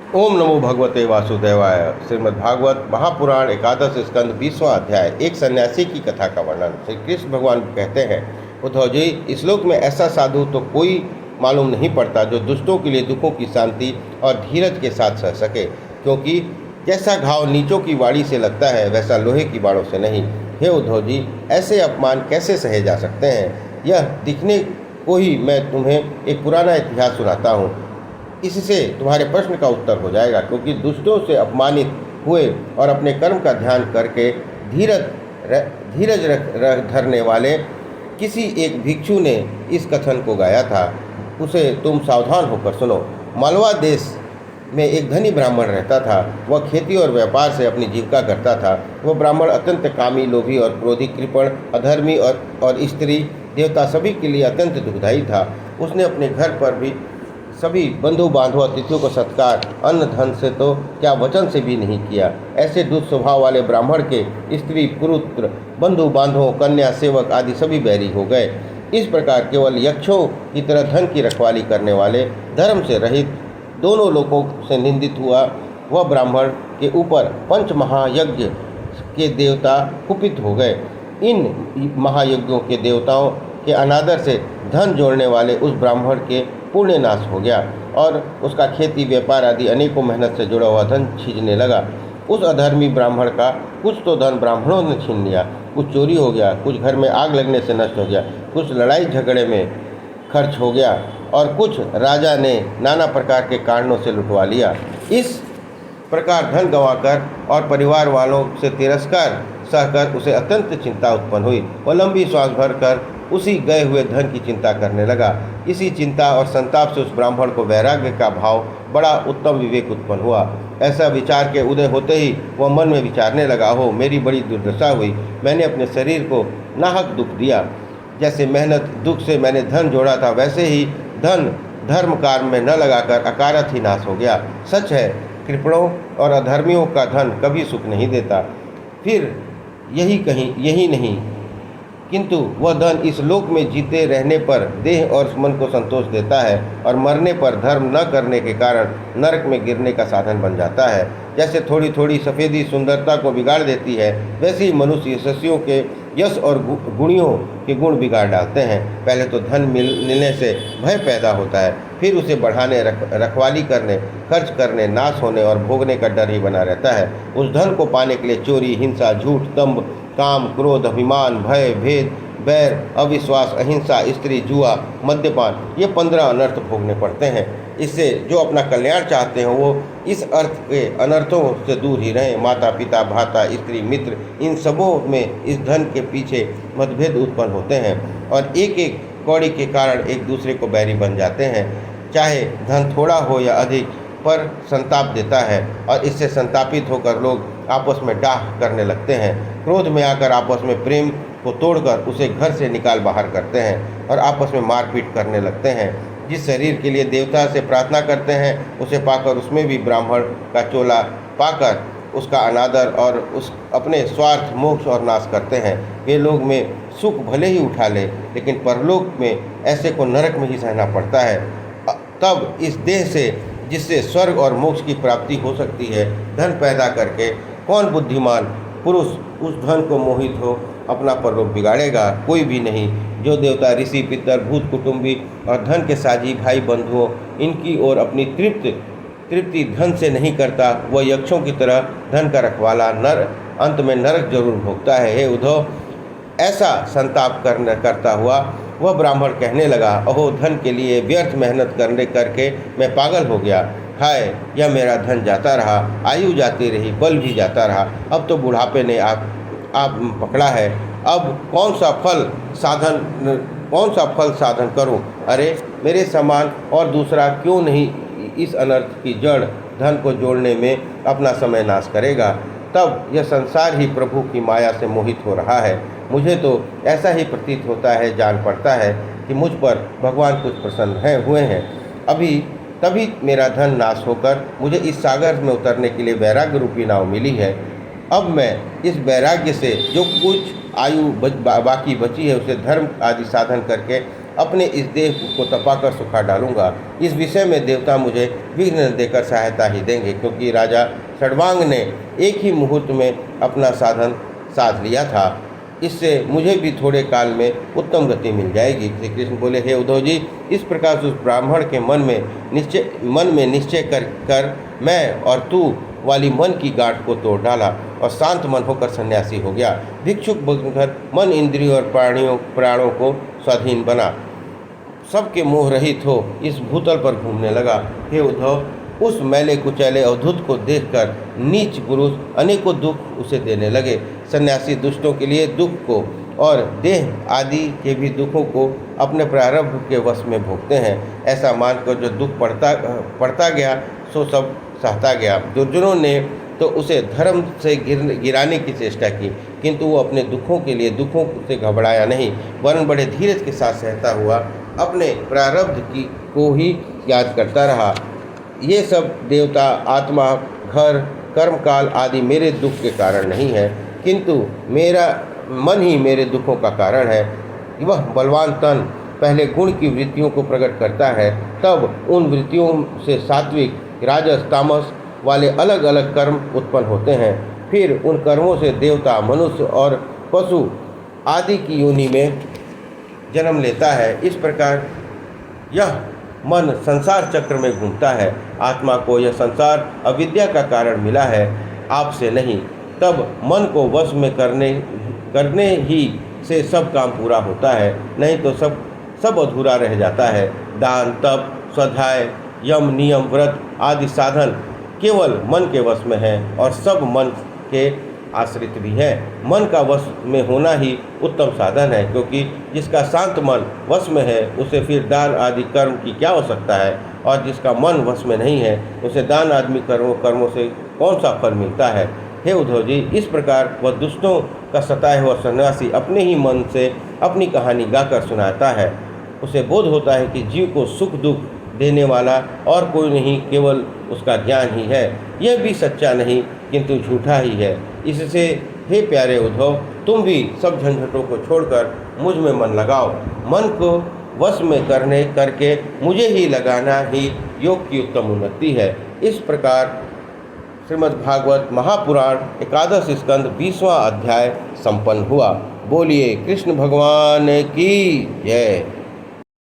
ओम नमो भगवते वासुदेवाय। श्रीमद्भागवत महापुराण एकादश स्कंद 20वां अध्याय। एक सन्यासी की कथा का वर्णन। श्री कृष्ण भगवान कहते हैं, उद्धव जी, इस श्लोक में ऐसा साधु तो कोई मालूम नहीं पड़ता जो दुष्टों के लिए दुखों की शांति और धीरज के साथ सह सके, क्योंकि जैसा घाव नीचों की वाड़ी से लगता है वैसा लोहे की बाड़ों से नहीं। हे उद्धव जी, ऐसे अपमान कैसे सहे जा सकते हैं? यह दिखने को ही मैं तुम्हें एक पुराना इतिहास सुनाता हूँ। इससे तुम्हारे प्रश्न का उत्तर हो जाएगा, क्योंकि दुष्टों से अपमानित हुए और अपने कर्म का ध्यान करके धीरज धरने वाले किसी एक भिक्षु ने इस कथन को गाया था। उसे तुम सावधान होकर सुनो। मालवा देश में एक धनी ब्राह्मण रहता था। वह खेती और व्यापार से अपनी जीविका करता था। वह ब्राह्मण अत्यंत कामी, लोभी और क्रोधी, कृपण, अधर्मी और स्त्री देवता सभी के लिए अत्यंत दुखदायी था। उसने अपने घर पर भी सभी बंधु बांधव अतिथियों को सत्कार अन्न धन से तो क्या वचन से भी नहीं किया। ऐसे दुष्ट स्वभाव वाले ब्राह्मण के स्त्री पुत्र, बंधु बांधवों, कन्या, सेवक आदि सभी बैरी हो गए। इस प्रकार केवल यक्षों की तरह धन की रखवाली करने वाले, धर्म से रहित, दोनों लोगों से निंदित हुआ वह ब्राह्मण के ऊपर पंच महायज्ञ के देवता कुपित हो गए। इन महायज्ञों के देवताओं के अनादर से धन जोड़ने वाले उस ब्राह्मण के पुण्य नाश हो गया और उसका खेती व्यापार आदि अनेकों मेहनत से जुड़ा हुआ धन छीनने लगा। उस अधर्मी ब्राह्मण का कुछ तो धन ब्राह्मणों ने छीन लिया, कुछ चोरी हो गया, कुछ घर में आग लगने से नष्ट हो गया, कुछ लड़ाई झगड़े में खर्च हो गया और कुछ राजा ने नाना प्रकार के कारणों से लुटवा लिया। इस प्रकार धन गंवाकर और परिवार वालों से तिरस्कार सहकर उसे अत्यंत चिंता उत्पन्न हुई। वह लंबी श्वास भरकर उसी गए हुए धन की चिंता करने लगा। इसी चिंता और संताप से उस ब्राह्मण को वैराग्य का भाव, बड़ा उत्तम विवेक उत्पन्न हुआ। ऐसा विचार के उदय होते ही वह मन में विचारने लगा, हो मेरी बड़ी दुर्दशा हुई। मैंने अपने शरीर को नाहक दुख दिया। जैसे मेहनत दुख से मैंने धन जोड़ा था, वैसे ही धन धर्म कार्य में न लगाकर अकारथ ही नाश हो गया। सच है, कृपणों और अधर्मियों का धन कभी सुख नहीं देता। फिर यही नहीं, किंतु वह धन इस लोक में जीते रहने पर देह और मन को संतोष देता है और मरने पर धर्म न करने के कारण नरक में गिरने का साधन बन जाता है। जैसे थोड़ी थोड़ी सफ़ेदी सुंदरता को बिगाड़ देती है, वैसे ही मनुष्य यशस्वियों के यश और गुणियों के गुण बिगाड़ डालते हैं। पहले तो धन मिलने से भय पैदा होता है, फिर उसे बढ़ाने, रखवाली करने, खर्च करने, नाश होने और भोगने का डर ही बना रहता है। उस धन को पाने के लिए चोरी, हिंसा, झूठ, दंभ, काम, क्रोध, अभिमान, भय, भेद, बैर, अविश्वास, अहिंसा, स्त्री, जुआ, मद्यपान, ये 15 अनर्थ भोगने पड़ते हैं। इससे जो अपना कल्याण चाहते हैं वो इस अर्थ के अनर्थों से दूर ही रहें। माता पिता, भ्राता, स्त्री, मित्र, इन सबों में इस धन के पीछे मतभेद उत्पन्न होते हैं और एक एक कौड़ी के कारण एक दूसरे को बैरी बन जाते हैं। चाहे धन थोड़ा हो या अधिक, पर संताप देता है और इससे संतापित होकर लोग आपस में डाह करने लगते हैं। क्रोध में आकर आपस में प्रेम को तोड़कर उसे घर से निकाल बाहर करते हैं और आपस में मारपीट करने लगते हैं। जिस शरीर के लिए देवता से प्रार्थना करते हैं, उसे पाकर उसमें भी ब्राह्मण का चोला पाकर उसका अनादर और उस अपने स्वार्थ, मोक्ष और नाश करते हैं। वे लोग में सुख भले ही उठा ले, लेकिन परलोक में ऐसे को नरक में ही सहना पड़ता है। तब इस देह से जिससे स्वर्ग और मोक्ष की प्राप्ति हो सकती है, धन पैदा करके कौन बुद्धिमान पुरुष उस धन को मोहित हो अपना परलोक बिगाड़ेगा? कोई भी नहीं। जो देवता, ऋषि, पितर, भूत, कुटुंबी और धन के साझी भाई बंधुओं, इनकी ओर अपनी तृप्ति धन से नहीं करता, वह यक्षों की तरह धन का रखवाला अंत में नरक जरूर भोगता है। हे उद्धव, ऐसा संताप करता हुआ वह ब्राह्मण कहने लगा, अहो, धन के लिए व्यर्थ मेहनत करके मैं पागल हो गया। हाय, यह मेरा धन जाता रहा, आयु जाती रही, बल भी जाता रहा। अब तो बुढ़ापे ने आप पकड़ा है। अब कौन सा फल साधन करूं? अरे, मेरे समान और दूसरा क्यों नहीं इस अनर्थ की जड़ धन को जोड़ने में अपना समय नाश करेगा? तब यह संसार ही प्रभु की माया से मोहित हो रहा है। मुझे तो ऐसा ही प्रतीत होता है, जान पड़ता है कि मुझ पर भगवान कुछ प्रसन्न हुए हैं। तभी मेरा धन नाश होकर मुझे इस सागर में उतरने के लिए वैराग्य रूपी नाव मिली है। अब मैं इस वैराग्य से जो कुछ आयु बाकी बची है, उसे धर्म आदि साधन करके अपने इस देह को तपाकर सुखा डालूंगा। इस विषय में देवता मुझे विघ्न देकर सहायता ही देंगे, क्योंकि राजा षड्वांग ने एक ही मुहूर्त में अपना साधन साध लिया था। इससे मुझे भी थोड़े काल में उत्तम गति मिल जाएगी। श्री कृष्ण बोले, हे उद्धव जी, इस प्रकार उस ब्राह्मण के मन में निश्चय कर मैं और तू वाली मन की गांठ को तोड़ डाला और शांत मन होकर सन्यासी हो गया। भिक्षुक बनकर मन, इंद्रियों और प्राणों को स्वाधीन बना, सबके मोह रहित हो इस भूतल पर घूमने लगा। हे उद्धव, उस मैले कुचैले अवधूत को देखकर नीच पुरुष अनेकों दुख उसे देने लगे। सन्यासी दुष्टों के लिए दुख को और देह आदि के भी दुखों को अपने प्रारब्ध के वश में भोगते हैं। ऐसा मानकर जो दुख पड़ता गया सो सब सहता गया। दुर्जनों ने तो उसे धर्म से गिराने की चेष्टा की, किंतु वो अपने दुखों के लिए दुखों से घबराया नहीं, वरन बड़े धीरज के साथ सहता हुआ अपने प्रारब्ध को ही याद करता रहा। ये सब देवता, आत्मा, घर, कर्मकाल आदि मेरे दुख के कारण नहीं है, किंतु मेरा मन ही मेरे दुखों का कारण है। वह बलवान तन पहले गुण की वृत्तियों को प्रकट करता है, तब उन वृत्तियों से सात्विक, राजस, तामस वाले अलग अलग कर्म उत्पन्न होते हैं। फिर उन कर्मों से देवता, मनुष्य और पशु आदि की योनि में जन्म लेता है। इस प्रकार यह मन संसार चक्र में घूमता है। आत्मा को यह संसार अविद्या का कारण मिला है, आपसे नहीं। तब मन को वश में करने ही से सब काम पूरा होता है, नहीं तो सब अधूरा रह जाता है। दान, तप, स्वाध्याय, यम, नियम, व्रत आदि साधन केवल मन के वश में है और सब मन के आश्रित भी है। मन का वश में होना ही उत्तम साधन है, क्योंकि जिसका शांत मन वश में है उसे फिर दान आदि कर्म की क्या आवश्यकता है, और जिसका मन वश में नहीं है उसे दान आदि कर्मों से कौन सा फल मिलता है। हे उद्धव जी, इस प्रकार वह दुष्टों का सताया हुआ सन्यासी अपने ही मन से अपनी कहानी गाकर सुनाता है। उसे बोध होता है कि जीव को सुख दुख देने वाला और कोई नहीं, केवल उसका ज्ञान ही है। यह भी सच्चा नहीं किंतु झूठा ही है। इससे हे प्यारे उद्धव, तुम भी सब झंझटों को छोड़कर मुझ में मन लगाओ। मन को वश में करके मुझे ही लगाना ही योग की उत्तम उन्नति है। इस प्रकार श्रीमद् भागवत महापुराण एकादश स्कंद 20वां अध्याय संपन्न हुआ। बोलिए कृष्ण भगवान की जय।